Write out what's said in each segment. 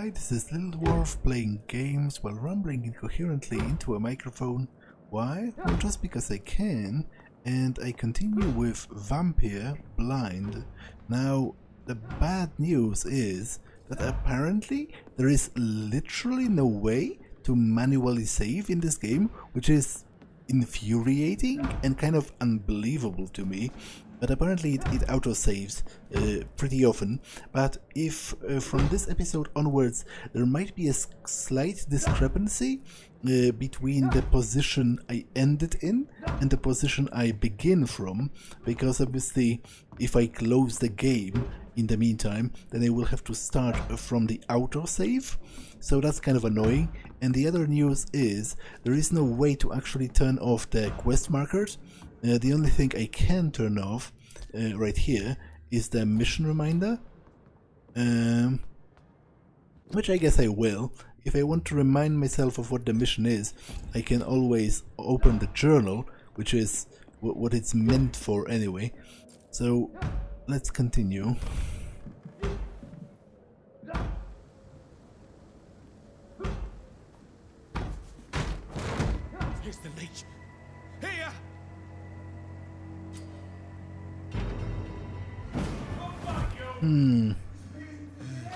Hi, this is Little Dwarf playing games while rambling incoherently into a microphone. Why? Well, just because I can, and I continue with Vampyr Blind. Now, the bad news is that apparently there is literally no way to manually save in this game, which is infuriating and kind of unbelievable to me. But apparently it auto-saves pretty often. But if from this episode onwards there might be a slight discrepancy between the position I ended in and the position I begin from, because obviously if I close the game in the meantime, then I will have to start from the auto-save. So that's kind of annoying. And the other news is there is no way to actually turn off the quest markers. The only thing I can turn off right here is the mission reminder, which I guess I will. If I want to remind myself of what the mission is, I can always open the journal, which is what it's meant for anyway. So let's continue. Here's the leech. Here!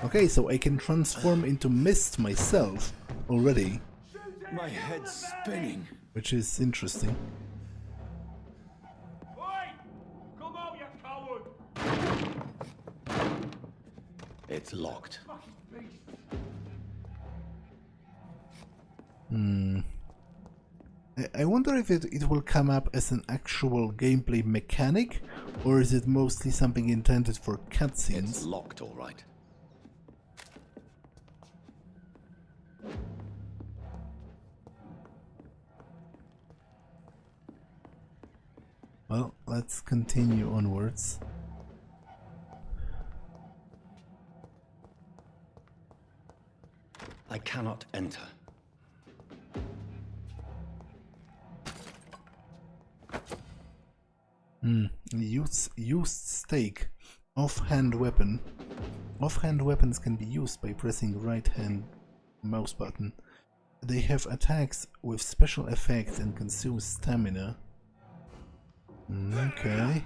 Okay, so I can transform into mist myself already. My head's spinning. Which is interesting. Oi! Come out, you coward! It's locked. I wonder if it will come up as an actual gameplay mechanic, or is it mostly something intended for cutscenes? It's locked, all right. Well, let's continue onwards. I cannot enter. Used stake. Offhand weapon. Offhand weapons can be used by pressing right hand mouse button. They have attacks with special effects and consume stamina. Okay.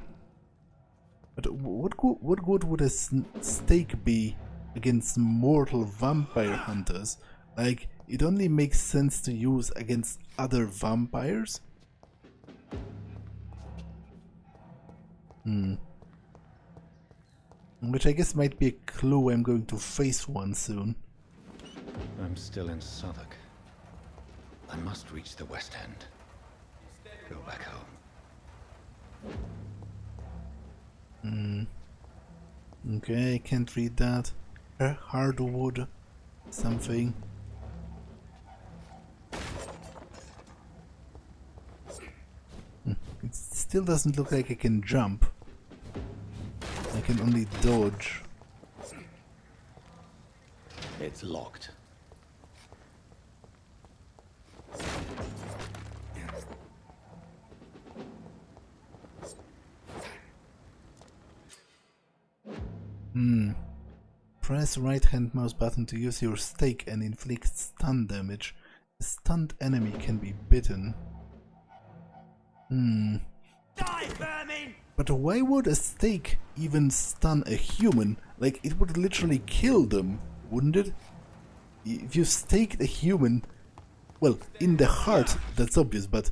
But what good would a stake be against mortal vampire hunters? Like, it only makes sense to use against other vampires? Which I guess might be a clue I'm going to face one soon. I'm still in Southwark. I must reach the West End. Go back home. Okay, I can't read that. Hardwood something. It still doesn't look like I can jump. I can only dodge. It's locked. Press right hand mouse button to use your stake and inflict stun damage. A stunned enemy can be bitten. Die, vermin! But why would a stake even stun a human? Like, it would literally kill them, wouldn't it? If you stake a human, well, in the heart, that's obvious, but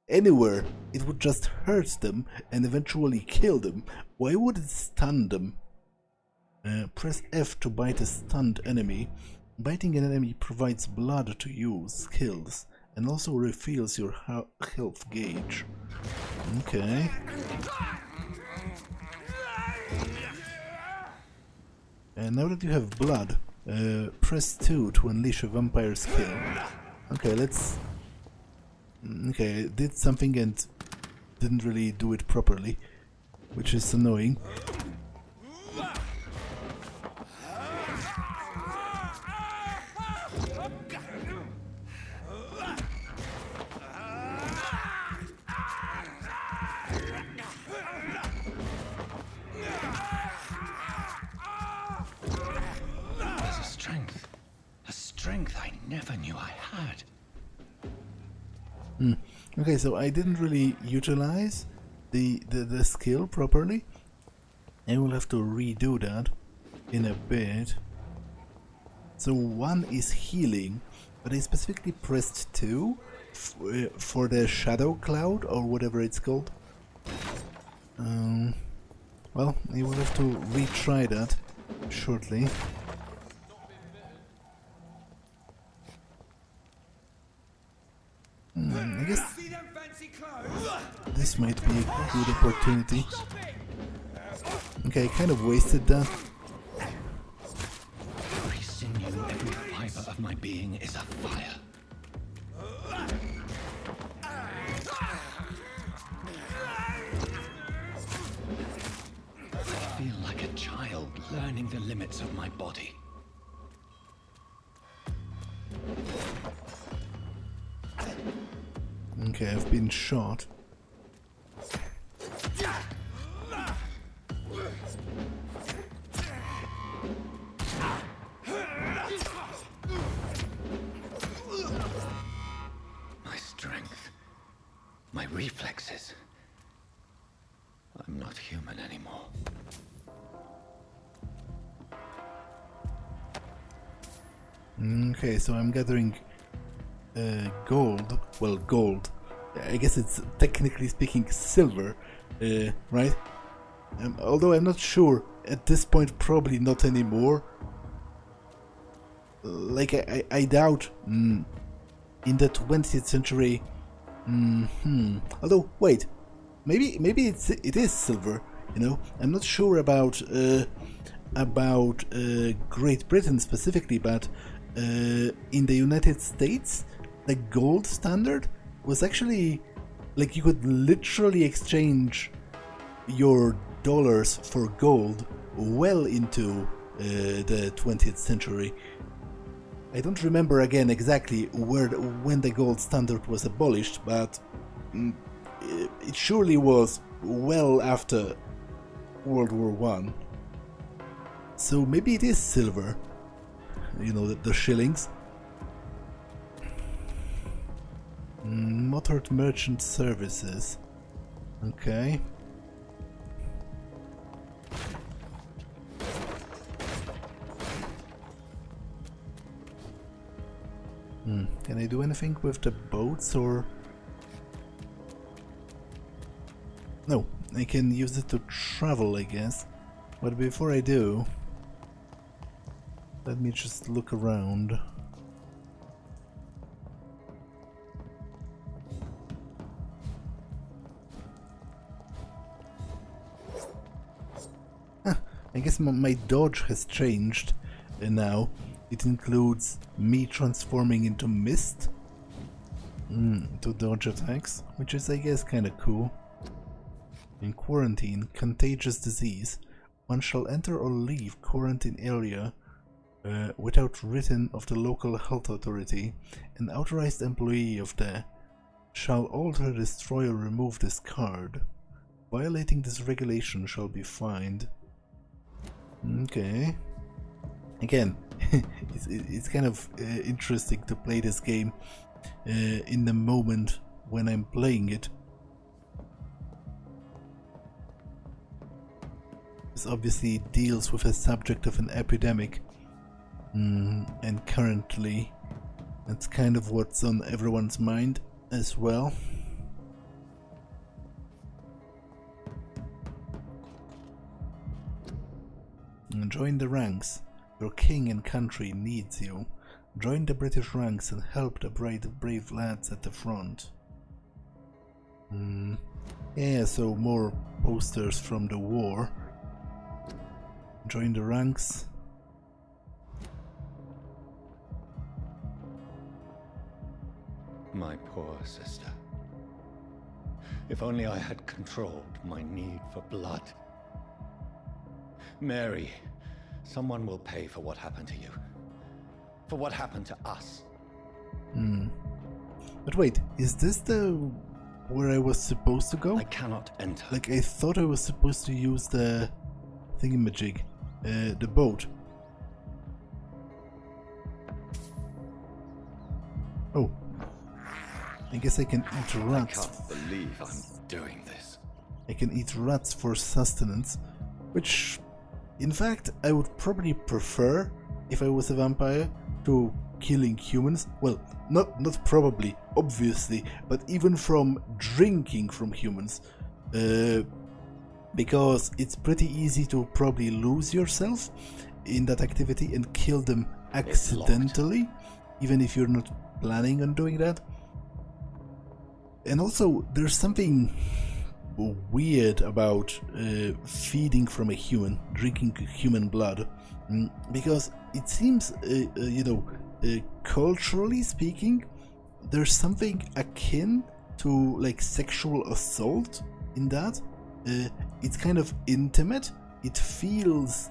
anywhere, it would just hurt them and eventually kill them. Why would it stun them? Press F to bite a stunned enemy. Biting an enemy provides blood to use skills and also refills your health gauge. Okay. And now that you have blood, press 2 to unleash a vampire skill. Okay, let's... Okay, I did something and didn't really do it properly, which is annoying. never knew I had. Okay, so I didn't really utilize the skill properly. I will have to redo that in a bit. So 1 is healing, but I specifically pressed 2 for the shadow cloud or whatever it's called. Well, I will have to retry that shortly. I guess this might be a good opportunity. Okay, I kind of wasted that. Every sinew, every fiber of my being is a fire. I feel like a child learning the limits of my body. Okay, I've been shot. My strength, my reflexes. I'm not human anymore. Okay, so I'm gathering gold. Well, gold. I guess it's technically speaking silver, right? Although I'm not sure at this point, probably not anymore. Like I doubt in the 20th century. Although wait, maybe it is silver. You know, I'm not sure about Great Britain specifically, but in the United States, the gold standard was actually like you could literally exchange your dollars for gold well into the 20th century. I don't remember again exactly when the gold standard was abolished, but it surely was well after World War I. So maybe it is silver, you know, the shillings. Motored merchant services. Okay. Can I do anything with the boats or... No, I can use it to travel, I guess. But before I do, let me just look around. I guess my dodge has changed now. It includes me transforming into mist to dodge attacks, which is, I guess, kinda cool. In quarantine, contagious disease. One shall enter or leave quarantine area without written of the local health authority. An authorized employee of the shall alter, destroy or remove this card. Violating this regulation shall be fined. Okay. Again, it's kind of interesting to play this game in the moment when I'm playing it. This obviously deals with a subject of an epidemic, and currently that's kind of what's on everyone's mind as well. Join the ranks. Your king and country needs you. Join the British ranks and help the brave lads at the front. Yeah, so more posters from the war. Join the ranks. My poor sister. If only I had controlled my need for blood. Mary, someone will pay for what happened to you. For what happened to us. But wait, is this where I was supposed to go? I cannot enter. Like, I thought I was supposed to use the thingamajig, the boat. Oh. I guess I can eat I rats. can't believe I'm doing this. I can eat rats for sustenance, which, in fact, I would probably prefer, if I was a vampire, to killing humans. Well, not probably, obviously, but even from drinking from humans. Because it's pretty easy to probably lose yourself in that activity and kill them accidentally, even if you're not planning on doing that. And also, there's something weird about feeding from a human, drinking human blood, because it seems, culturally speaking, there's something akin to like sexual assault in that. It's kind of intimate. It feels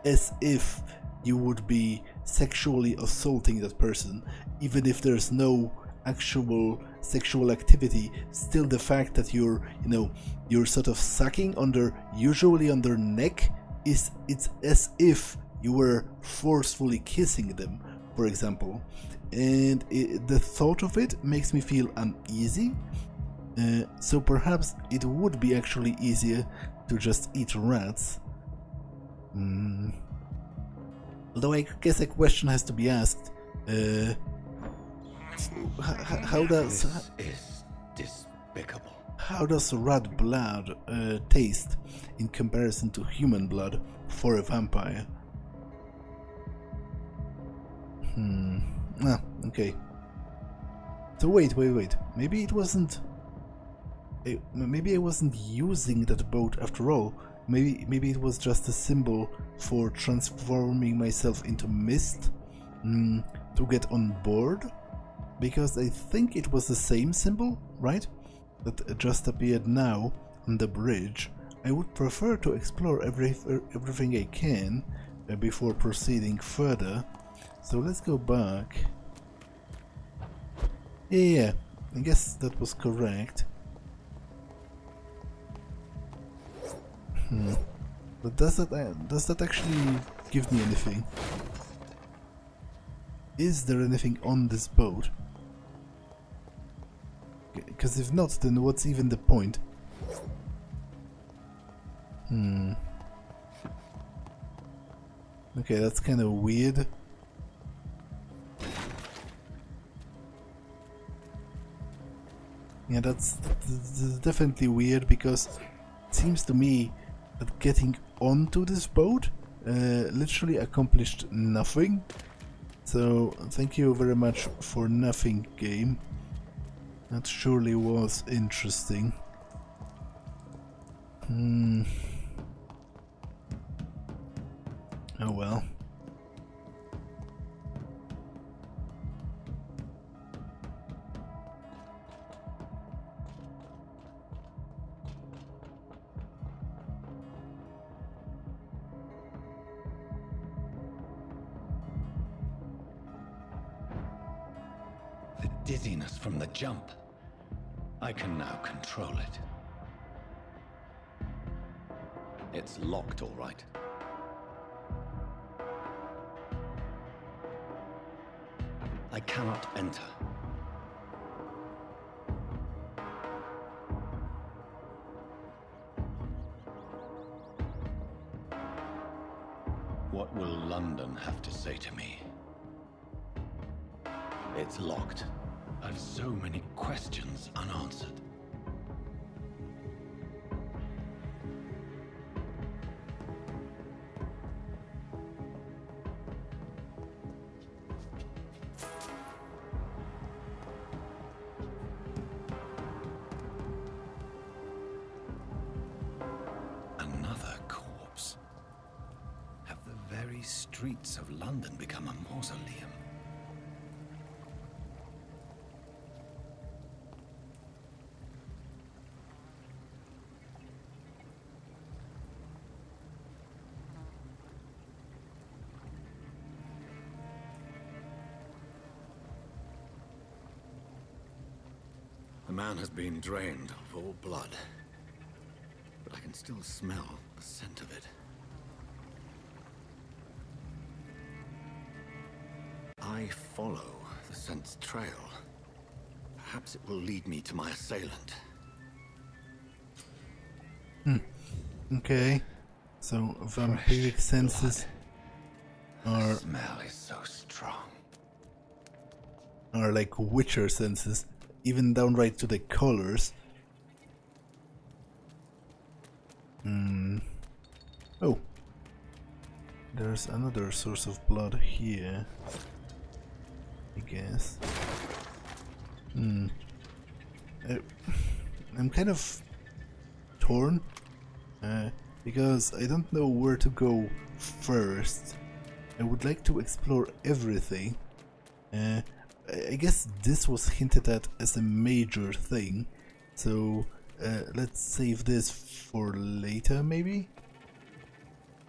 as if you would be sexually assaulting that person, even if there's no actual sexual activity. Still, the fact that you're sort of sucking usually on their neck, it's as if you were forcefully kissing them, for example. And the thought of it makes me feel uneasy. So perhaps it would be actually easier to just eat rats. Although I guess a question has to be asked. How does... This is despicable. How does rat blood taste in comparison to human blood for a vampire? Okay. So wait. Maybe it wasn't... Maybe I wasn't using that boat after all. Maybe it was just a symbol for transforming myself into mist to get on board. Because I think it was the same symbol, right? That just appeared now on the bridge. I would prefer to explore everything I can before proceeding further. So let's go back. Yeah, I guess that was correct. But does that actually give me anything? Is there anything on this boat? Because if not, then what's even the point? Okay, that's kind of weird. Yeah, that's definitely weird, because it seems to me that getting onto this boat literally accomplished nothing. So thank you very much for nothing, game. That surely was interesting. Oh well. The dizziness from the jump. I can now control it. It's locked, all right. I cannot enter. What will London have to say to me? It's locked. I've so many questions unanswered. Another corpse. Have the very streets of London become a mausoleum? The man has been drained of all blood, but I can still smell the scent of it. I follow the scent's trail. Perhaps it will lead me to my assailant. Okay, so vampiric senses The smell is so strong. are like Witcher senses, even downright to the colors. Oh, there's another source of blood here, I guess. I'm kind of torn because I don't know where to go first. I would like to explore everything. I guess this was hinted at as a major thing, so let's save this for later, maybe?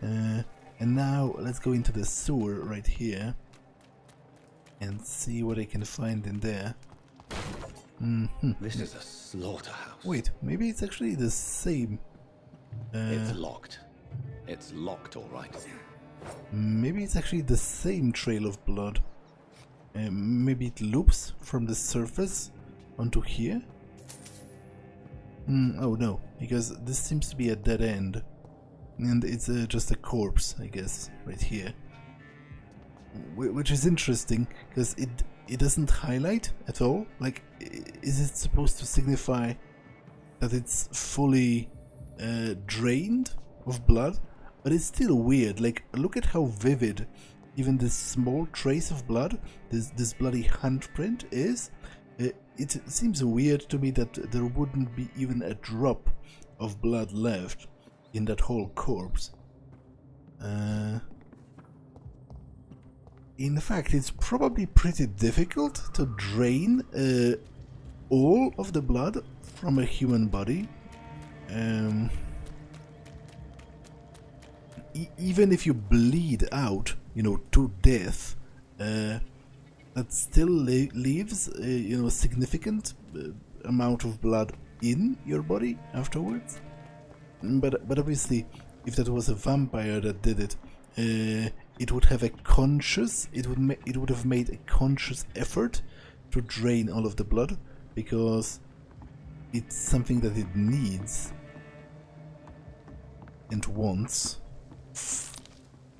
And now let's go into the sewer right here and see what I can find in there. This is a slaughterhouse. Wait, maybe it's actually the same. It's locked. It's locked, all right. Maybe it's actually the same trail of blood. Maybe it loops from the surface onto here? Oh no, because this seems to be a dead end. And it's just a corpse, I guess, right here. Which is interesting, because it doesn't highlight at all. Like, is it supposed to signify that it's fully drained of blood? But it's still weird. Like, look at how vivid even this small trace of blood, this bloody handprint is. It seems weird to me that there wouldn't be even a drop of blood left in that whole corpse. In fact, it's probably pretty difficult to drain all of the blood from a human body. Even if you bleed out, you know, to death, that still leaves, you know, a significant amount of blood in your body afterwards. But obviously, if that was a vampire that did it, it would have a conscious. It would have made a conscious effort to drain all of the blood, because it's something that it needs and wants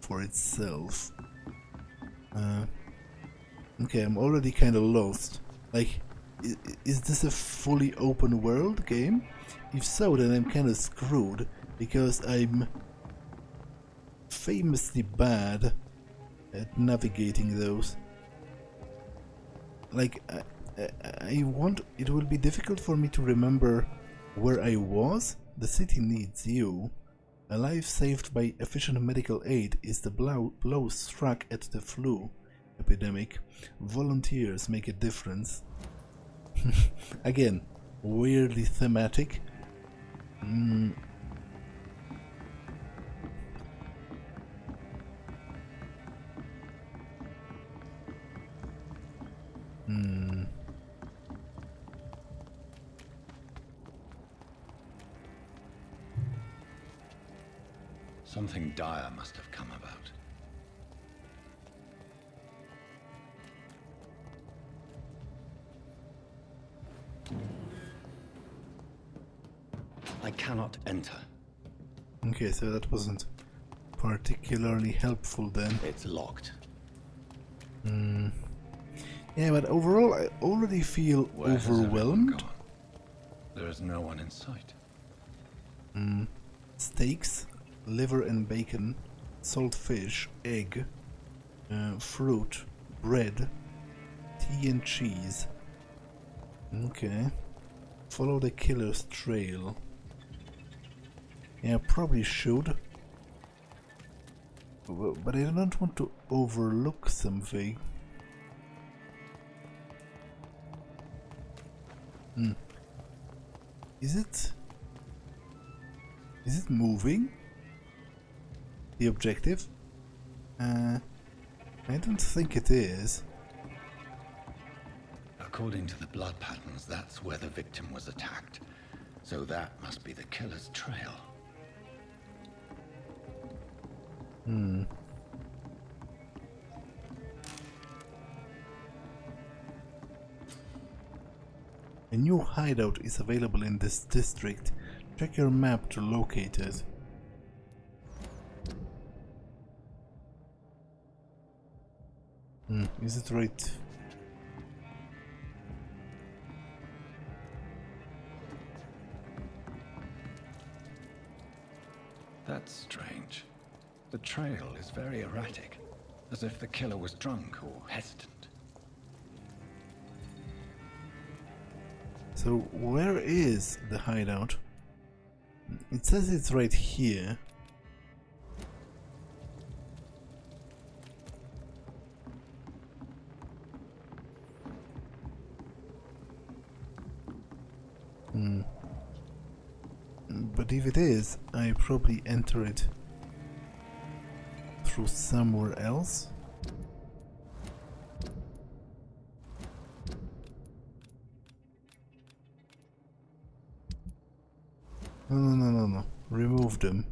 for itself. Okay, I'm already kind of lost. Like, is this a fully open world game? If so, then I'm kind of screwed, because I'm famously bad at navigating those. Like, it will be difficult for me to remember where I was. The city needs you. A life saved by efficient medical aid is the blow struck at the flu epidemic. Volunteers make a difference. Again, weirdly thematic. Something dire must have come about. I cannot enter. Okay, so that wasn't particularly helpful then. It's locked. Yeah, but overall I already feel Where has everyone overwhelmed. gone? There is no one in sight. Steaks, liver and bacon, salt fish, egg, fruit, bread, tea and cheese. Okay. Follow the killer's trail. Yeah, probably should. But I don't want to overlook something. Is it moving? The objective? I don't think it is. According to the blood patterns, that's where the victim was attacked. So that must be the killer's trail. A new hideout is available in this district. Check your map to locate it. Is it right? That's strange. The trail is very erratic, as if the killer was drunk or hesitant. So where is the hideout? It says it's right here. But if it is, I probably enter it through somewhere else. No. Remove them,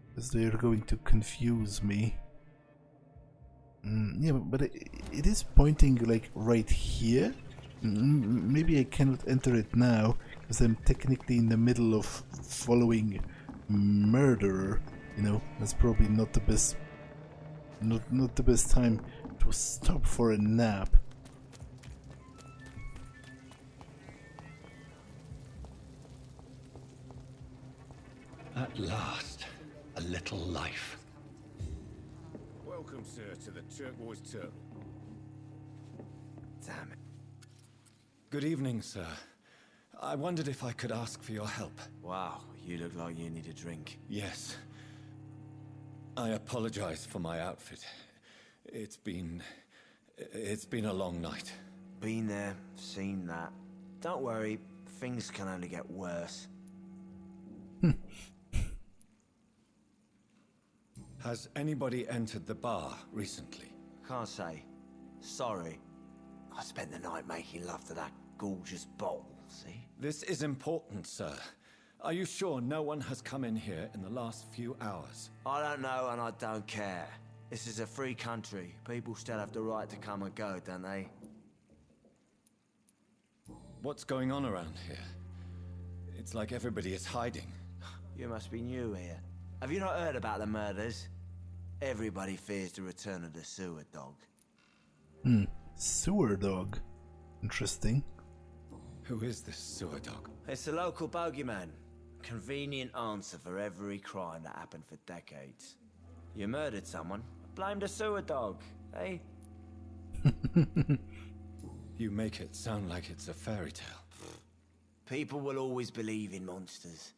because they are going to confuse me. Yeah, but it is pointing like right here. Maybe I cannot enter it now, because I'm technically in the middle of following murderer. You know, that's probably not the best, not the best time to stop for a nap. At last, a little life. Welcome, sir, to the Turquoise Turtle. Damn it. Good evening, sir. I wondered if I could ask for your help. Wow, you look like you need a drink. Yes. I apologize for my outfit. It's been a long night. Been there, seen that. Don't worry, things can only get worse. Has anybody entered the bar recently? Can't say. Sorry. I spent the night making love to that gorgeous bottle, see? This is important, sir. Are you sure no one has come in here in the last few hours? I don't know and I don't care. This is a free country. People still have the right to come and go, don't they? What's going on around here? It's like everybody is hiding. You must be new here. Have you not heard about the murders? Everybody fears the return of the sewer dog. Sewer dog. Interesting. Who is this sewer dog? It's the local bogeyman. Convenient answer for every crime that happened for decades. You murdered someone, blame the sewer dog, eh? You make it sound like it's a fairy tale. People will always believe in monsters.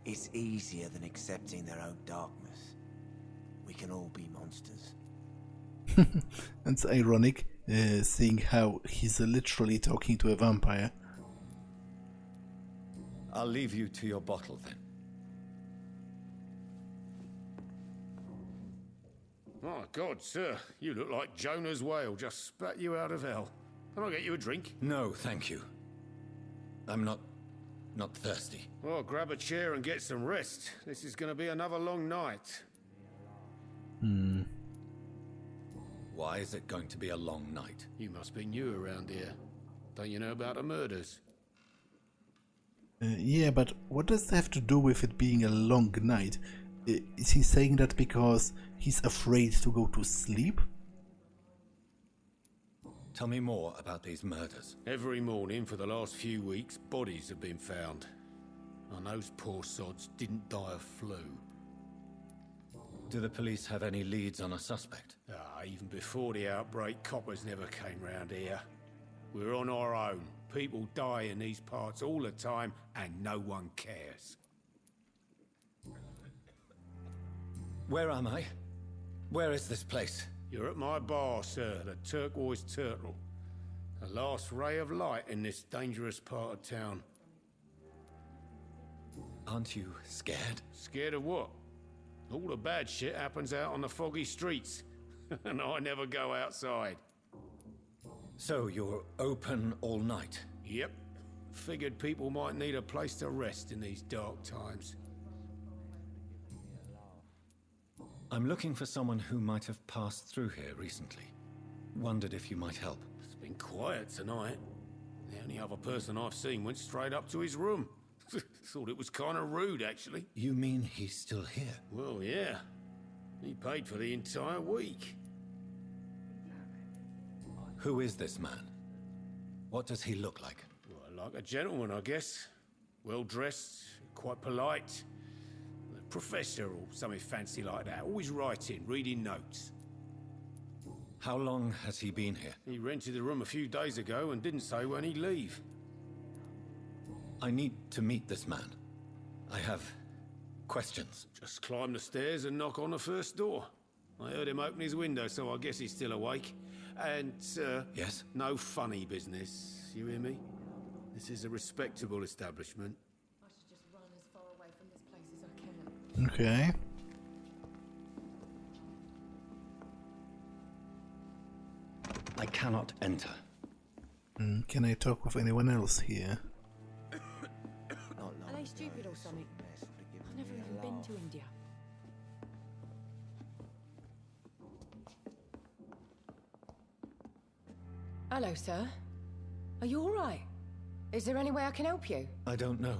It's easier than accepting their own darkness. We can all be monsters. It's ironic, seeing how he's literally talking to a vampire. I'll leave you to your bottle then. My God, sir, you look like Jonah's whale just spat you out of hell. Can I get you a drink? No, thank you. I'm not thirsty. Well, grab a chair and get some rest. This is going to be another long night. Why is it going to be a long night? You must be new around here. Don't you know about the murders? Yeah, but what does that have to do with it being a long night? Is he saying that because he's afraid to go to sleep? Tell me more about these murders. Every morning for the last few weeks, bodies have been found. And those poor sods didn't die of flu. Do the police have any leads on a suspect? Even before the outbreak, coppers never came round here. We're on our own. People die in these parts all the time, and no one cares. Where am I? Where is this place? You're at my bar, sir, the Turquoise Turtle. The last ray of light in this dangerous part of town. Aren't you scared? Scared of what? All the bad shit happens out on the foggy streets. And I never go outside. So you're open all night? Yep. Figured people might need a place to rest in these dark times. I'm looking for someone who might have passed through here recently. Wondered if you might help. It's been quiet tonight. The only other person I've seen went straight up to his room. Thought it was kind of rude, actually. You mean he's still here? Well, yeah. He paid for the entire week. Who is this man? What does he look like? Well, like a gentleman, I guess. Well-dressed, quite polite. A professor or something fancy like that. Always writing, reading notes. How long has he been here? He rented the room a few days ago and didn't say when he'd leave. I need to meet this man. I have questions. Just climb the stairs and knock on the first door. I heard him open his window, so I guess he's still awake. And, Yes? no funny business. You hear me? This is a respectable establishment. I should just run as far away from this place as I can. Okay. I cannot enter. Can I talk with anyone else here? Are they stupid or something? I've never even been to India. Hello, sir. Are you all right? Is there any way I can help you? I don't know.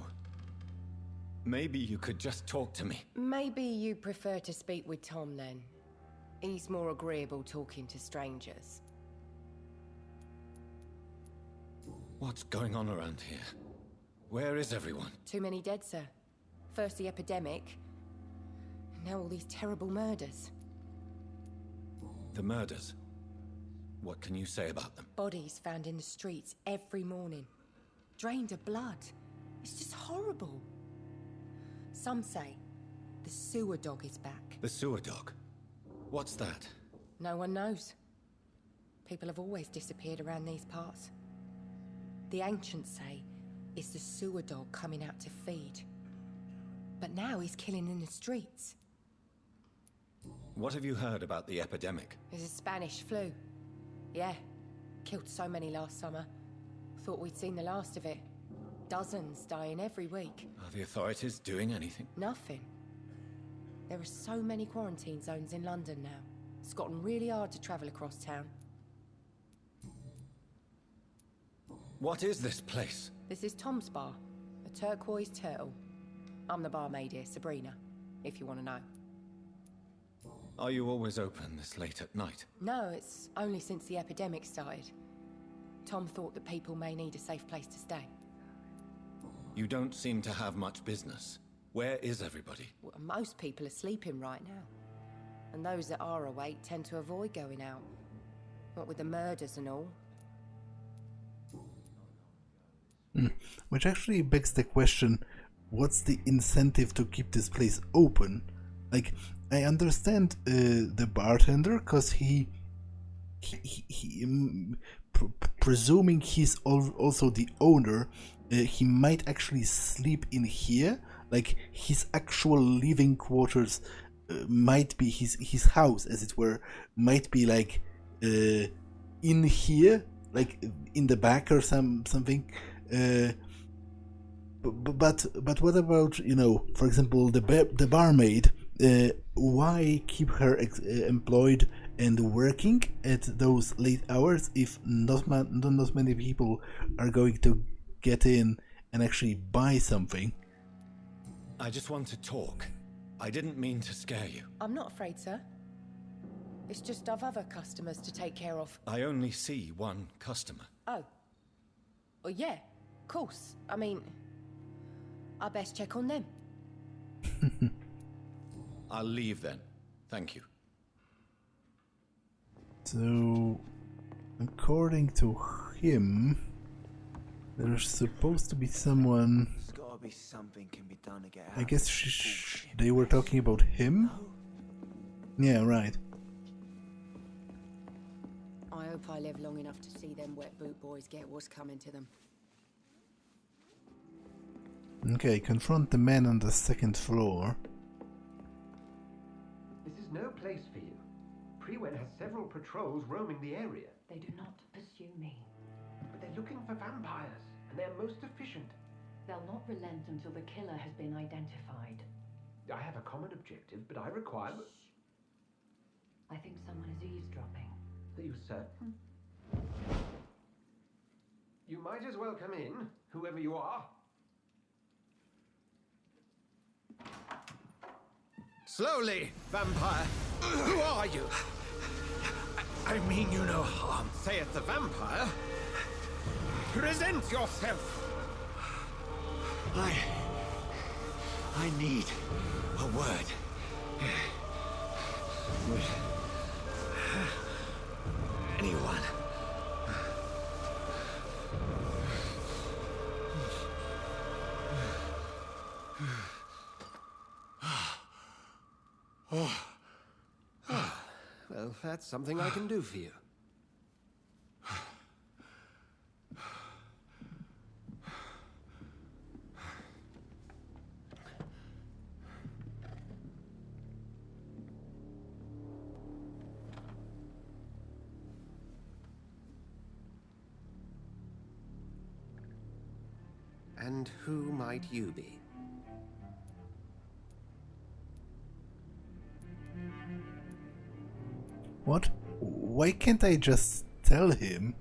Maybe you could just talk to me. Maybe you prefer to speak with Tom then. He's more agreeable talking to strangers. What's going on around here? Where is everyone? Too many dead, sir. First the epidemic, now all these terrible murders. The murders. What can you say about them? Bodies found in the streets every morning. Drained of blood. It's just horrible. Some say the sewer dog is back. The sewer dog? What's that? No one knows. People have always disappeared around these parts. The ancients say it's the sewer dog coming out to feed. But now he's killing in the streets. What have you heard about the epidemic? There's a Spanish flu. Yeah, killed so many last summer. Thought we'd seen the last of it. Dozens dying every week. Are the authorities doing anything? Nothing. There are so many quarantine zones in London now. It's gotten really hard to travel across town. What is this place? This is Tom's bar, a turquoise turtle. I'm the barmaid here, Sabrina, if you want to know. Are you always open this late at night? No, it's only since the epidemic started. Tom thought that people may need a safe place to stay. You don't seem to have much business. Where is everybody? Well, most people are sleeping right now. And those that are awake tend to avoid going out. What with the murders and all. Which actually begs the question, what's the incentive to keep this place open? Like, I understand the bartender, because presuming he's also the owner, he might actually sleep in here. Like, his actual living quarters might be his house, as it were, might be like in here, like in the back or something. But what about, you know, for example, the barmaid? Why keep her employed and working at those late hours if not many people are going to get in and actually buy something? I just want to talk. I didn't mean to scare you. I'm not afraid, sir. It's just I've other customers to take care of. I only see one customer. Oh. Well, yeah, of course. I mean, I best check on them. I'll leave then. Thank you. So, according to him, there's supposed to be someone. There's gotta be something can be done to get out. I guess they were talking about him? Yeah, right. I hope I live long enough to see them wet boot boys get what's coming to them. Okay, confront the man on the second floor. This is no place for you. Prewen has several patrols roaming the area. They do not pursue me. But they're looking for vampires, and they're most efficient. They'll not relent until the killer has been identified. I have a common objective, but I require... I think someone is eavesdropping. Are you certain? You might as well come in, whoever you are. Slowly, vampire. Who are you? I mean you no harm, saith the vampire. Present yourself. I need a word. With anyone. Well, that's something I can do for you. And who might you be? What? Why can't I just tell him?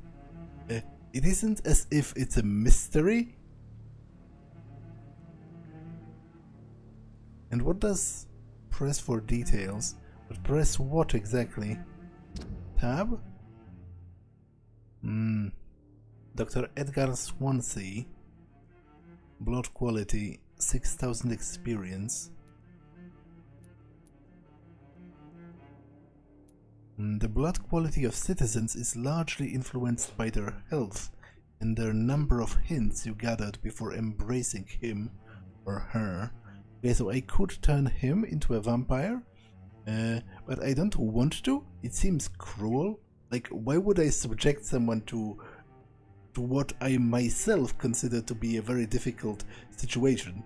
It isn't as if it's a mystery? And what does press for details? But press what exactly? Tab? Dr. Edward Swansea. Blood quality, 6000 experience. The blood quality of citizens is largely influenced by their health and their number of hints you gathered before embracing him or her. Okay, so I could turn him into a vampire, but I don't want to. It seems cruel. Like, why would I subject someone to what I myself consider to be a very difficult situation?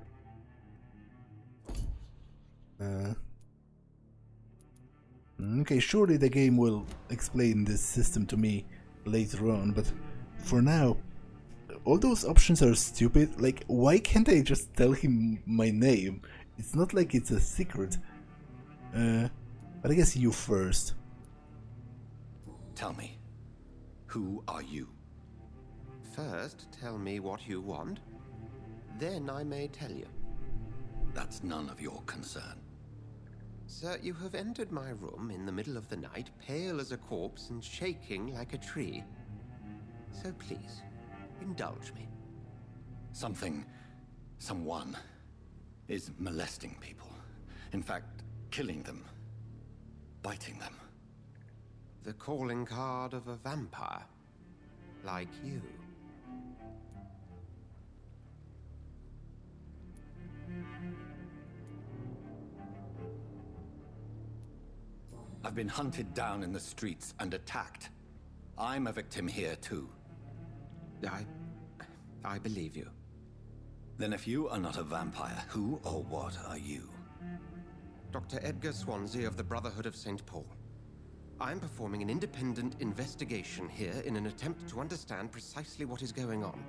Okay, surely the game will explain this system to me later on, but for now, all those options are stupid. Like, why can't I just tell him my name? It's not like it's a secret. But I guess you first. Tell me, who are you? First, tell me what you want. Then I may tell you. That's none of your concern. Sir, you have entered my room in the middle of the night, pale as a corpse and shaking like a tree. So please, indulge me. Someone is molesting people. In fact, killing them. Biting them. The calling card of a vampire. Like you. I've been hunted down in the streets and attacked. I'm a victim here too. I believe you. Then if you are not a vampire, who or what are you? Dr. Edward Swansea of the Brotherhood of St. Paul. I'm performing an independent investigation here in an attempt to understand precisely what is going on.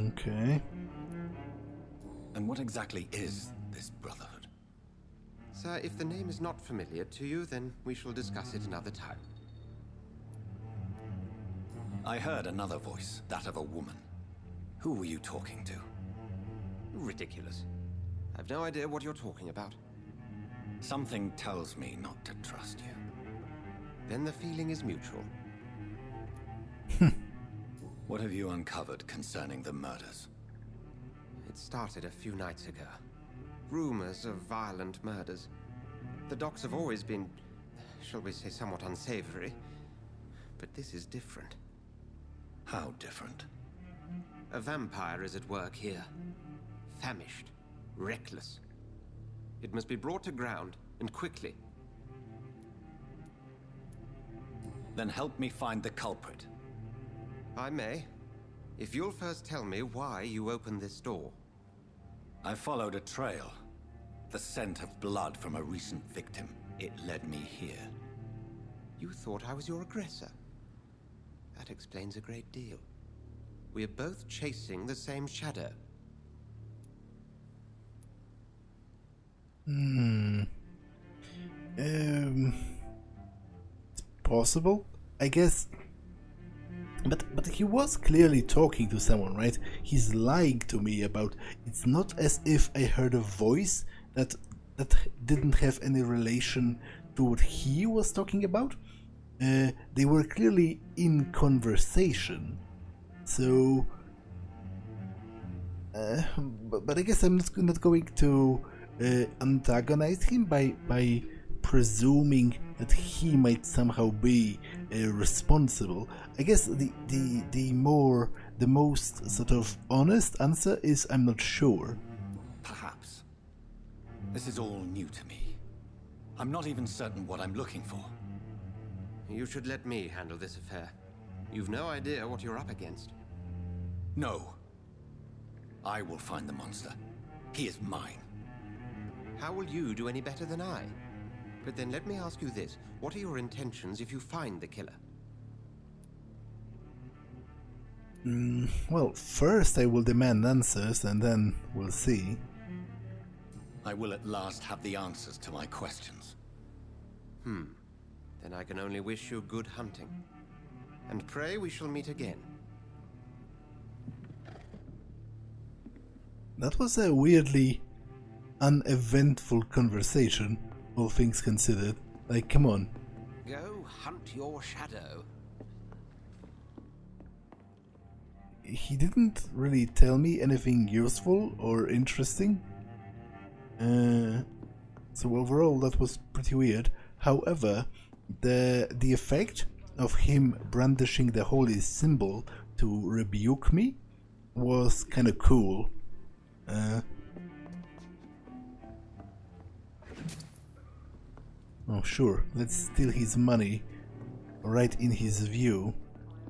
Okay. And what exactly is this Brotherhood? Sir, if the name is not familiar to you, then we shall discuss it another time. I heard another voice, that of a woman. Who were you talking to? Ridiculous. I've no idea what you're talking about. Something tells me not to trust you. Then the feeling is mutual. What have you uncovered concerning the murders? It started a few nights ago. Rumors of violent murders. The docks have always been, shall we say, somewhat unsavory. But this is different. How different? A vampire is at work here. Famished. Reckless. It must be brought to ground, and quickly. Then help me find the culprit. I may. If you'll first tell me why you opened this door. I followed a trail. The scent of blood from a recent victim. It led me here. You thought I was your aggressor. That explains a great deal. We are both chasing the same shadow. It's possible. I guess But he was clearly talking to someone, right? He's lying to me about. It's not as if I heard a voice that didn't have any relation to what he was talking about. They were clearly in conversation. So, but I guess I'm not going to antagonize him by presuming that he might somehow be responsible. I guess the most sort of honest answer is I'm not sure. Perhaps. This is all new to me. I'm not even certain what I'm looking for. You should let me handle this affair. You've no idea what you're up against. No. I will find the monster. He is mine. How will you do any better than I? But then let me ask you this. What are your intentions if you find the killer? Well, first I will demand answers and then we'll see. I will at last have the answers to my questions. Then I can only wish you good hunting. And pray we shall meet again. That was a weirdly uneventful conversation, all things considered. Like, come on. Go hunt your shadow. He didn't really tell me anything useful or interesting. So overall that was pretty weird. However, the effect of him brandishing the holy symbol to rebuke me was kind of cool. Oh sure, let's steal his money right in his view.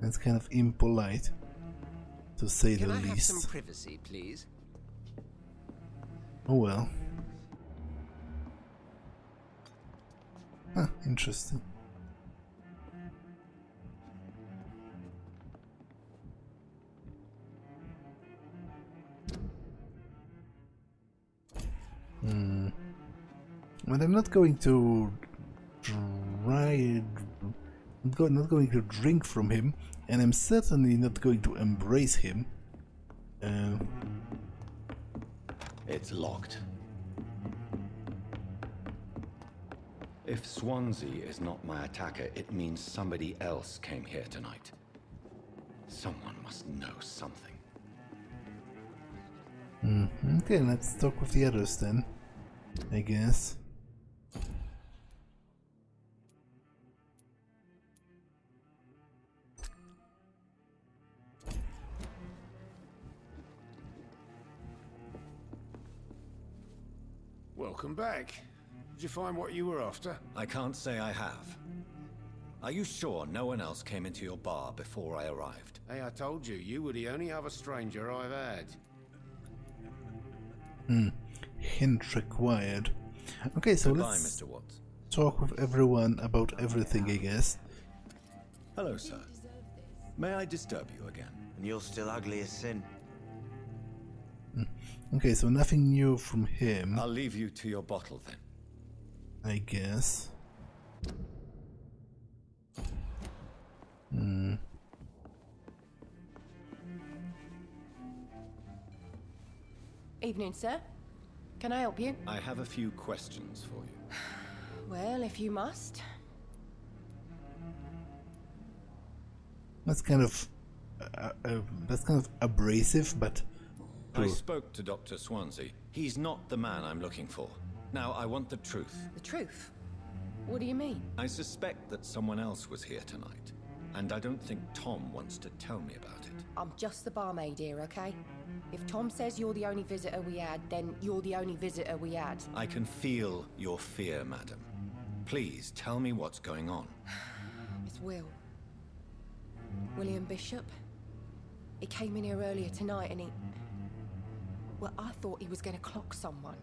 That's kind of impolite, to say the Can I have least. some privacy, please? Oh well. Huh, interesting. But I'm not going to try. Not going to drink from him, and I'm certainly not going to embrace him. It's locked. If Swansea is not my attacker, it means somebody else came here tonight. Someone must know something. Okay, let's talk with the others then, I guess. Welcome back. Did you find what you were after? I can't say I have. Are you sure no one else came into your bar before I arrived? Hey, I told you, you were the only other stranger I've had. Hint required. Okay, so Goodbye, let's Mr. Watts. talk with everyone about everything, I guess. Hello, sir. May I disturb you again? And you're still ugly as sin. Okay, so nothing new from him, I'll leave you to your bottle then. I guess. Evening, sir. Can I help you? I have a few questions for you. Well, if you must. That's kind of abrasive, but I spoke to Dr. Swansea. He's not the man I'm looking for. Now, I want the truth. The truth? What do you mean? I suspect that someone else was here tonight, and I don't think Tom wants to tell me about it. I'm just the barmaid here, okay? If Tom says you're the only visitor we had, then you're the only visitor we had. I can feel your fear, madam. Please tell me what's going on. It's William Bishop. He came in here earlier tonight and he... Well, I thought he was going to clock someone.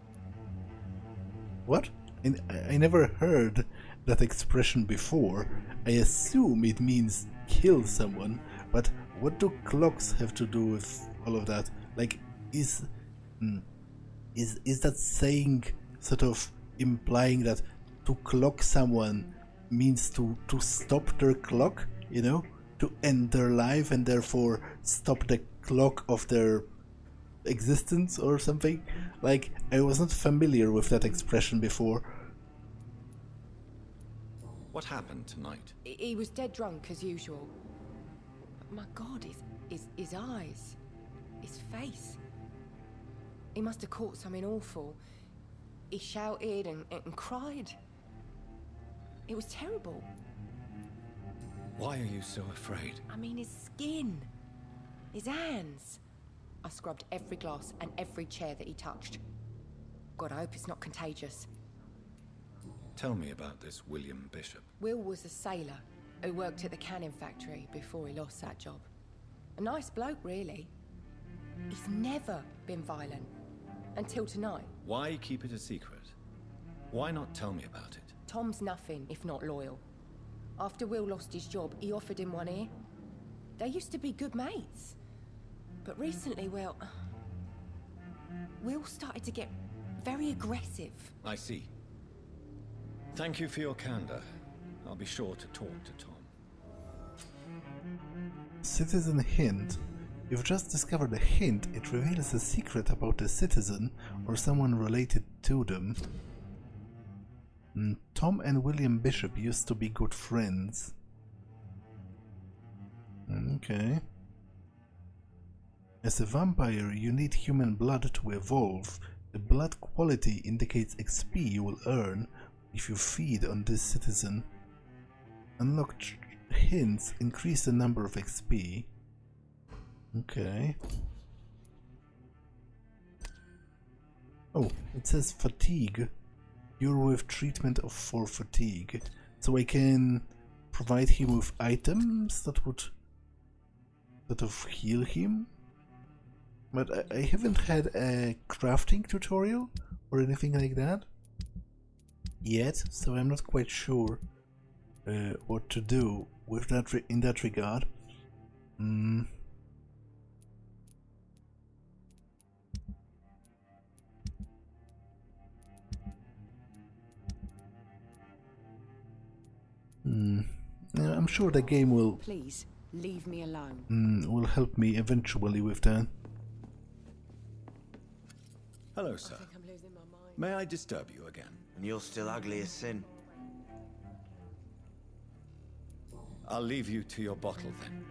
what? I never heard that expression before. I assume it means kill someone, but what do clocks have to do with all of that? Like, is that saying sort of implying that to clock someone means to stop their clock, you know? to end their life and therefore stop the clock of their existence or something. Like, I was not familiar with that expression before. What happened tonight? He was dead drunk as usual. My God, his eyes, his face. He must have caught something awful. He shouted and cried. It was terrible. Why are you so afraid? I mean, his skin, his hands. I scrubbed every glass and every chair that he touched. God, I hope it's not contagious. Tell me about this William Bishop. Will was a sailor who worked at the canning factory before he lost that job. A nice bloke, really. He's never been violent. Until tonight. Why keep it a secret? Why not tell me about it? Tom's nothing if not loyal. After Will lost his job, he offered him one ear. They used to be good mates. But recently, well, Will started to get very aggressive. I see. Thank you for your candor. I'll be sure to talk to Tom. Citizen hint. You've just discovered a hint. It reveals a secret about a citizen or someone related to them. Tom and William Bishop used to be good friends. Okay. As a vampire, you need human blood to evolve. The blood quality indicates XP you will earn if you feed on this citizen. Unlocked hints increase the number of XP. Okay. Oh, it says fatigue. You're with treatment for fatigue. So I can provide him with items that would sort of heal him. But I haven't had a crafting tutorial or anything like that yet, so I'm not quite sure what to do with that in that regard. I'm sure the game will. Please leave me alone. Will help me eventually with that. Hello, sir. I'm losing my mind. May I disturb you again? And you're still ugly as sin. I'll leave you to your bottle then.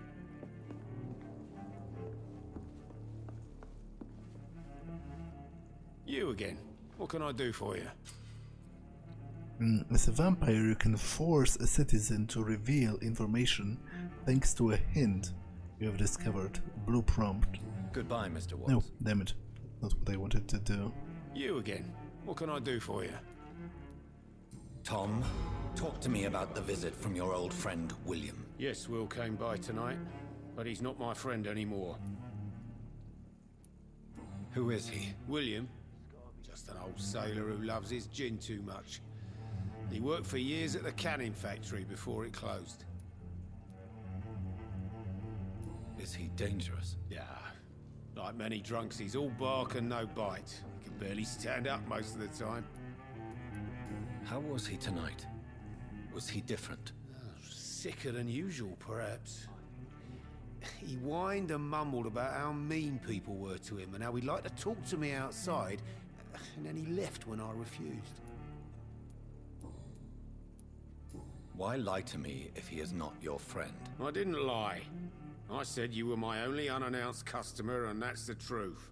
You again. What can I do for you? As a vampire, you can force a citizen to reveal information thanks to a hint you have discovered. Blue prompt. Goodbye, Mr. Watts. No, damn it. Not what I wanted to do. You again. What can I do for you? Tom, talk to me about the visit from your old friend, William. Yes, Will came by tonight, but he's not my friend anymore. Who is he? William? Just an old sailor who loves his gin too much. He worked for years at the canning factory before it closed. Is he dangerous? Yeah. Like many drunks, he's all bark and no bite. He can barely stand up most of the time. How was he tonight? Was he different? Sicker than usual, perhaps. He whined and mumbled about how mean people were to him and how he'd like to talk to me outside, and then he left when I refused. Why lie to me if he is not your friend? I didn't lie. I said you were my only unannounced customer, and that's the truth.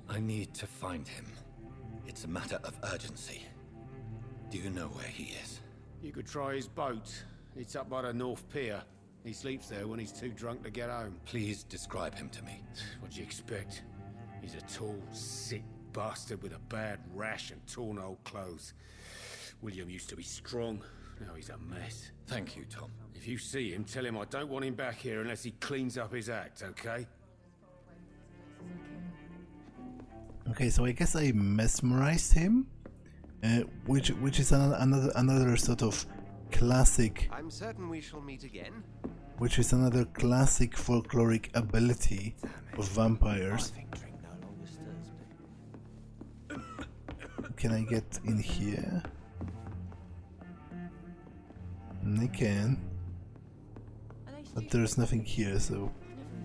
I need to find him. It's a matter of urgency. Do you know where he is? You could try his boat. It's up by the North Pier. He sleeps there when he's too drunk to get home. Please describe him to me. What do you expect? He's a tall, sick bastard with a bad rash and torn old clothes. William used to be strong. Now he's a mess. Thank you, Tom. If you see him, tell him I don't want him back here unless he cleans up his act, okay? Okay, so I guess I mesmerized him, which is another sort of classic. I'm certain we shall meet again. Which is another classic folkloric ability of vampires. Can I get in here? I can. But there's nothing here, so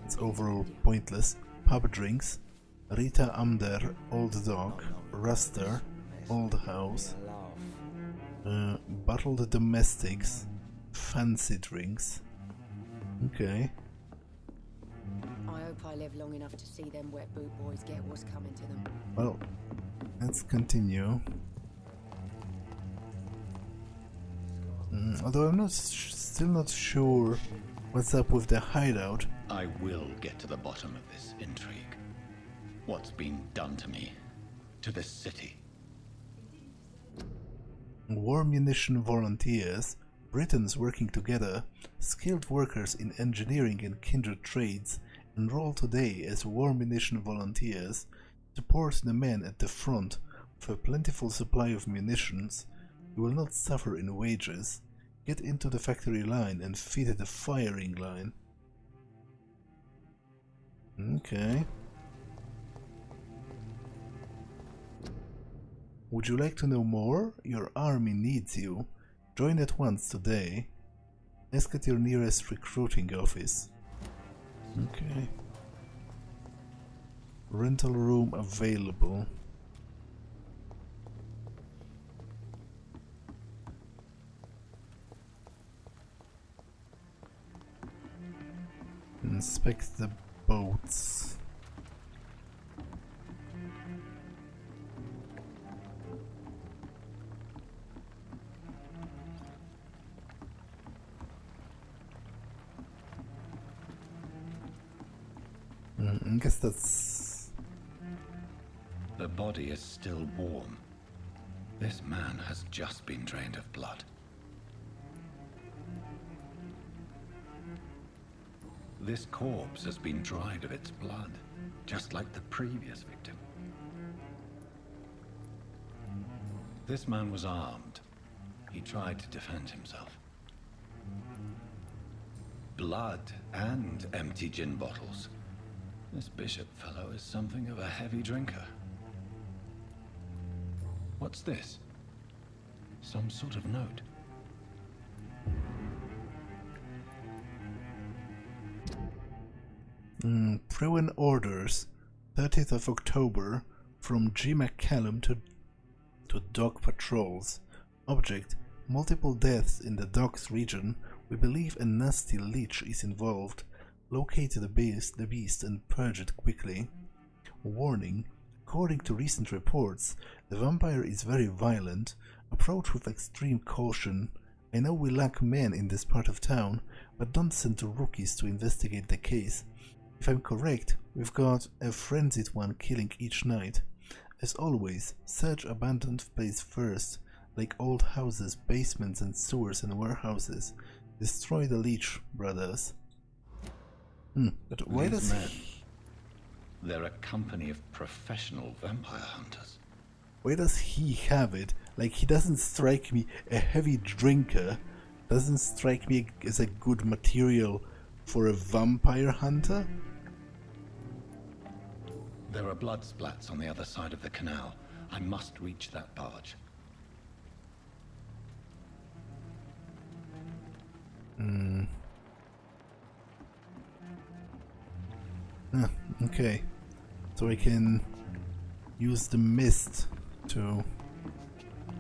it's overall pointless. Pub drinks. Rita Amder, Old Dog. Ruster, Old House. Bottled domestics. Fancy drinks. Okay. I hope I live long enough to see them wet boot boys get what's coming to them. Well, let's continue. Although I'm still not sure what's up with the hideout. I will get to the bottom of this intrigue. What's been done to me, to this city. War munition volunteers, Britons working together, skilled workers in engineering and kindred trades, enroll today as war munition volunteers, support the men at the front with a plentiful supply of munitions. You will not suffer in wages. Get into the factory line and feed the firing line. Okay. Would you like to know more? Your army needs you. Join at once today. Ask at your nearest recruiting office. Okay. Rental room available. Inspect the boats. I guess that's... The body is still warm. This man has just been drained of blood. This corpse has been dried of its blood, just like the previous victim. This man was armed. He tried to defend himself. Blood and empty gin bottles. This bishop fellow is something of a heavy drinker. What's this? Some sort of note. Pruin orders, 30th of October, from G. McCallum to dog patrols. Object, multiple deaths in the dogs region. We believe a nasty leech is involved. Locate the beast and purge it quickly. Warning, according to recent reports, the vampire is very violent. Approach with extreme caution. I know we lack men in this part of town, but don't send rookies to investigate the case. If I'm correct, we've got a frenzied one killing each night. As always, search abandoned place first, like old houses, basements and sewers and warehouses. Destroy the leech, brothers. But why does he... They're a company of professional vampire hunters. Why does he have it? Like, he doesn't strike me a heavy drinker. Doesn't strike me as a good material for a vampire hunter. There are blood splats on the other side of the canal. I must reach that barge. Okay. So I can use the mist to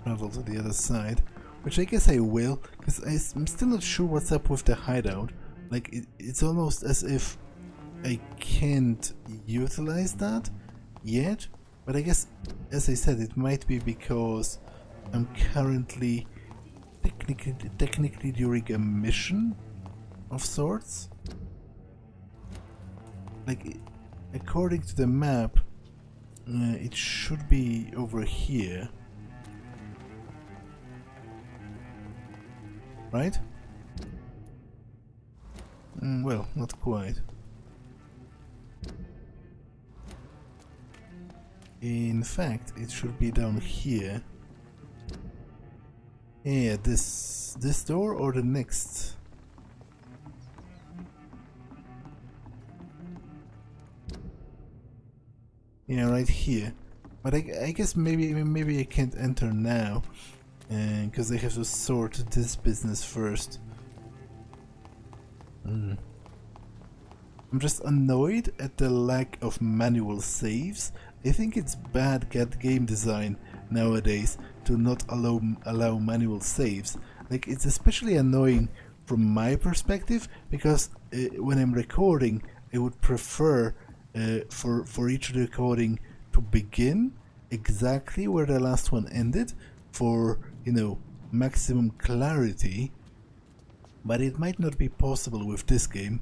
travel to the other side, which I guess I will, because I'm still not sure what's up with the hideout. Like, it's almost as if I can't utilize that yet, but I guess, as I said, it might be because I'm currently technically during a mission of sorts. Like, according to the map, it should be over here, right? Well, not quite. In fact, it should be down here. Yeah, this door or the next? Yeah, right here. But I guess maybe I can't enter now, because I have to sort this business first. I'm just annoyed at the lack of manual saves. I think it's bad game design nowadays to not allow manual saves. Like, it's especially annoying from my perspective because when I'm recording, I would prefer for each recording to begin exactly where the last one ended for, you know, maximum clarity. But it might not be possible with this game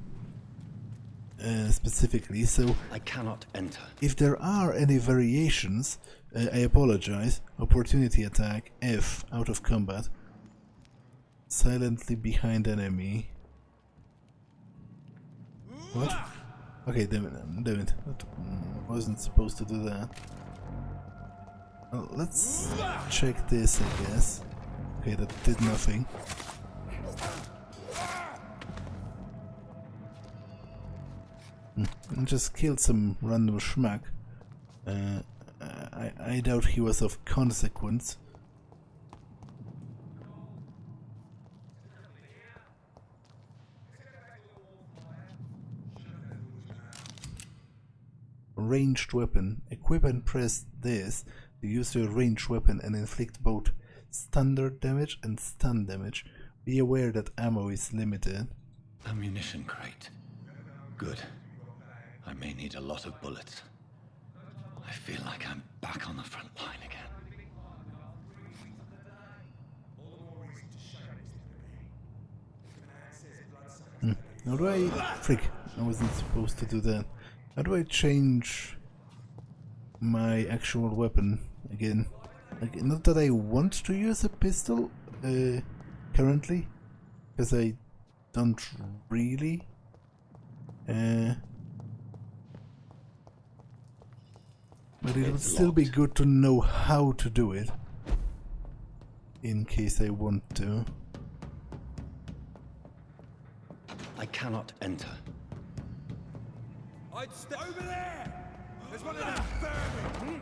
specifically, so I cannot enter. if there are any variations, I apologize. Opportunity attack, F, out of combat. Silently behind enemy. What? Okay, damn it. I wasn't supposed to do that. Well, let's check this, I guess. Okay, that did nothing. I just killed some random schmuck. I doubt he was of consequence. Ranged weapon. Equip and press this to use your ranged weapon and inflict both standard damage and stun damage. Be aware that ammo is limited. Ammunition crate. Good. I may need a lot of bullets. I feel like I'm back on the front line again. How do I... Frick, I wasn't supposed to do that. How do I change my actual weapon again? Like, not that I want to use a pistol currently, because I don't really. But it would still be good to know how to do it, in case I want to. I cannot enter. I'd stay over there! There's one of them vermin!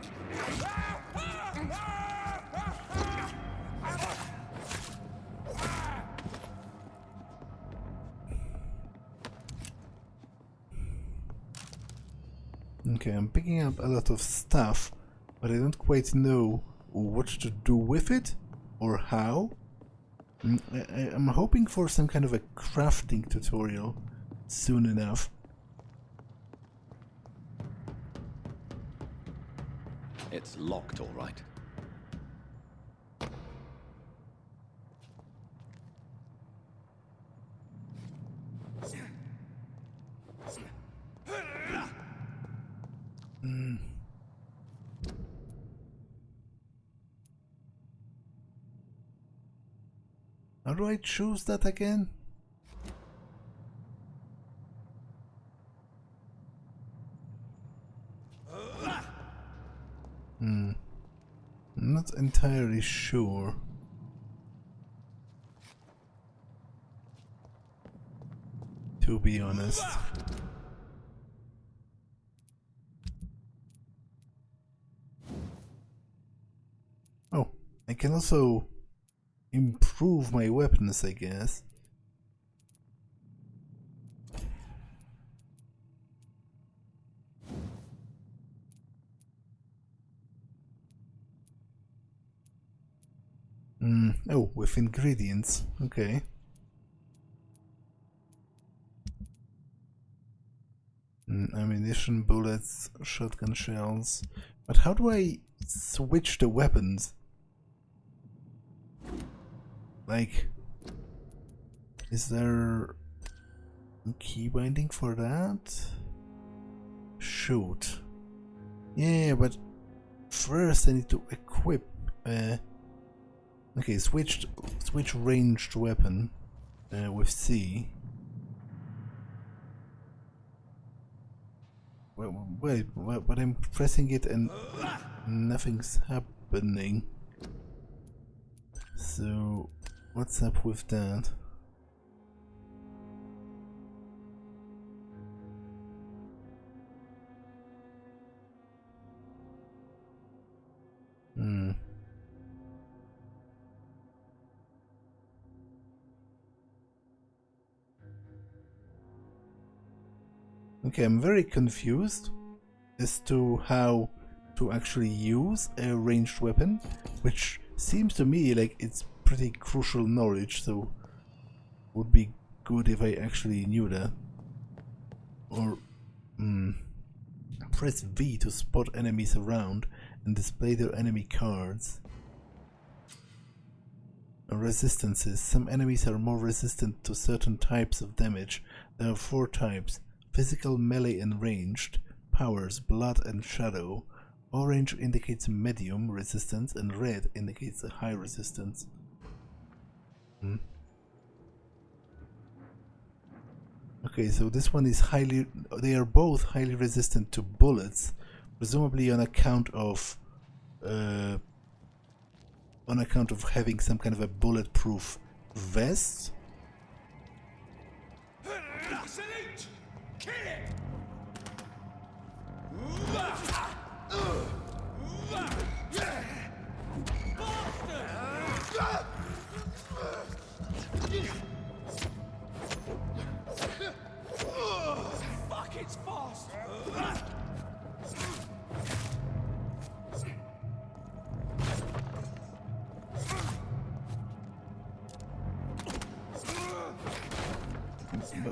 Okay, I'm picking up a lot of stuff, but I don't quite know what to do with it or how. I'm hoping for some kind of a crafting tutorial soon enough. It's locked, all right. How do I choose that again? I'm not entirely sure. To be honest. Oh, I can also improve my weapons, I guess. Oh, with ingredients. Okay. Ammunition, bullets, shotgun shells. But how do I switch the weapons? Like, is there a key binding for that? Shoot. Yeah, but first I need to equip. Okay, switch ranged weapon with C. Wait, but I'm pressing it and nothing's happening. So, what's up with that? Okay, I'm very confused as to how to actually use a ranged weapon, which seems to me like it's pretty crucial knowledge, so would be good if I actually knew that. Or press V to spot enemies around and display their enemy cards. Resistances. Some enemies are more resistant to certain types of damage. There are 4 types: physical, melee and ranged. Powers: blood and shadow. Orange indicates medium resistance and red indicates a high resistance. Okay, so this one is highly... They are both highly resistant to bullets, presumably on account of having some kind of a bulletproof vest. Salute! Kill it! Fuck, it's fast!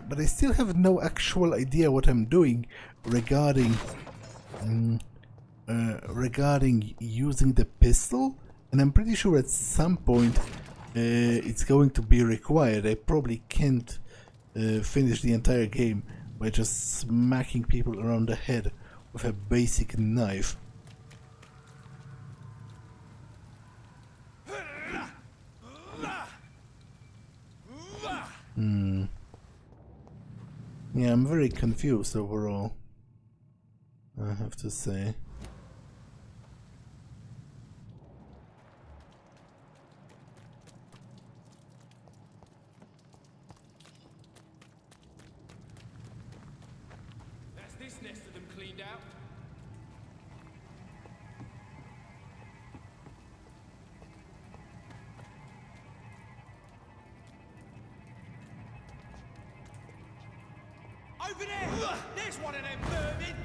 But I still have no actual idea what I'm doing regarding using the pistol, and I'm pretty sure at some point it's going to be required. I probably can't finish the entire game by just smacking people around the head with a basic knife. Yeah, I'm very confused overall, I have to say. That's this nest of them cleaned out. Over there! There's one of them vermin!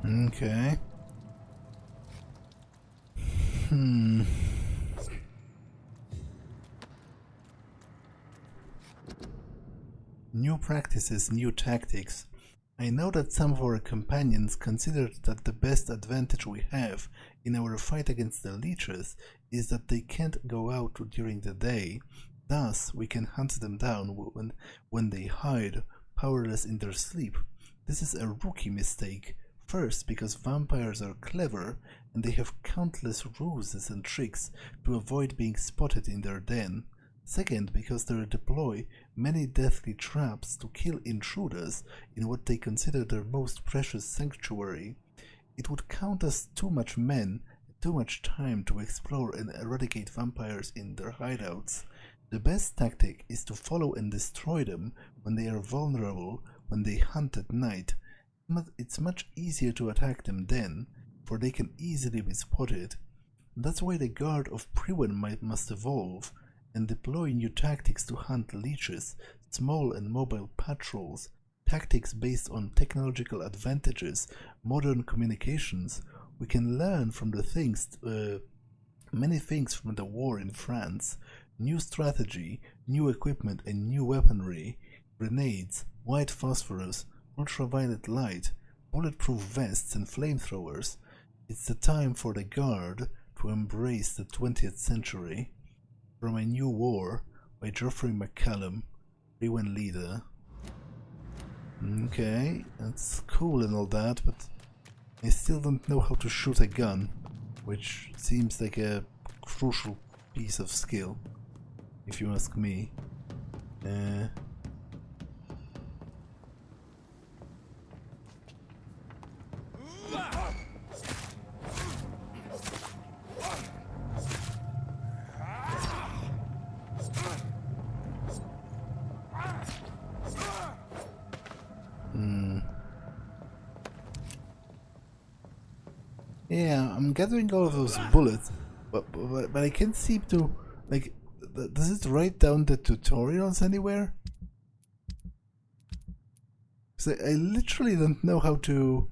Okay. New practices, new tactics. I know that some of our companions considered that the best advantage we have in our fight against the leeches is that they can't go out during the day. Thus, we can hunt them down when they hide, powerless in their sleep. This is a rookie mistake. First, because vampires are clever and they have countless ruses and tricks to avoid being spotted in their den. Second, because they deploy many deathly traps to kill intruders in what they consider their most precious sanctuary. It would count as too much men, too much time to explore and eradicate vampires in their hideouts. The best tactic is to follow and destroy them when they are vulnerable, when they hunt at night. It's much easier to attack them then, for they can easily be spotted. That's why the Guard of Priwen must evolve and deploy new tactics to hunt leeches, small and mobile patrols, tactics based on technological advantages, modern communications. We can learn from many things from the war in France: new strategy, new equipment and new weaponry, grenades, white phosphorus, ultraviolet light, bulletproof vests and flamethrowers. It's the time for the Guard to embrace the 20th century. From a New War by Geoffrey McCallum, Rewen leader. Okay, that's cool and all that, but I still don't know how to shoot a gun, which seems like a crucial piece of skill, if you ask me. Yeah, I'm gathering all of those bullets, but I can't seem to, like, does it write down the tutorials anywhere? Because I literally don't know how to...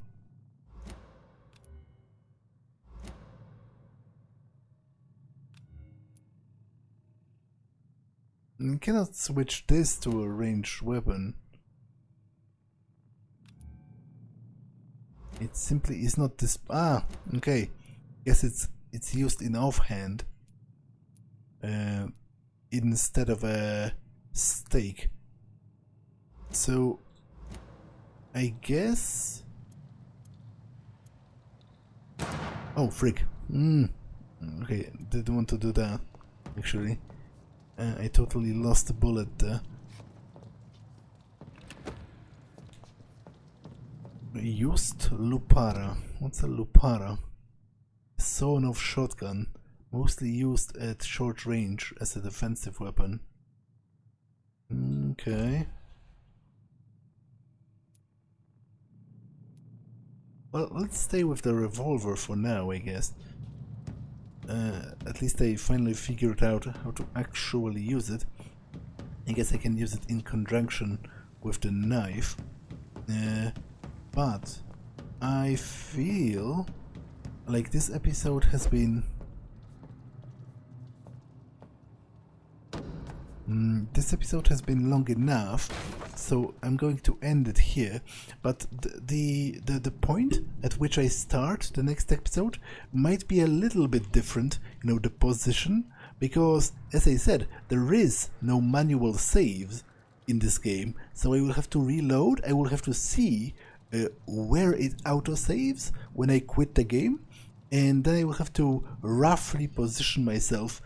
I cannot switch this to a ranged weapon. It simply is not this. Ah, okay. Guess it's used in offhand instead of a stake. So I guess. Oh frick! Okay, didn't want to do that. Actually, I totally lost the bullet there. Used Lupara. What's a Lupara? A sawn-off shotgun, mostly used at short range as a defensive weapon. Okay. Well, let's stay with the revolver for now, I guess. At least I finally figured out how to actually use it. I guess I can use it in conjunction with the knife. But I feel like this episode has been... this episode has been long enough, so I'm going to end it here. But the point at which I start the next episode might be a little bit different, you know, the position, because, as I said, there is no manual saves in this game, so I will have to reload. I will have to see where it autosaves when I quit the game, and then I will have to roughly position myself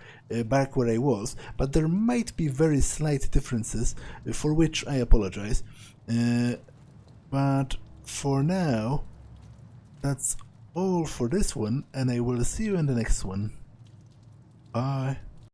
back where I was, but there might be very slight differences, for which I apologize. But for now, that's all for this one, and I will see you in the next one. Bye.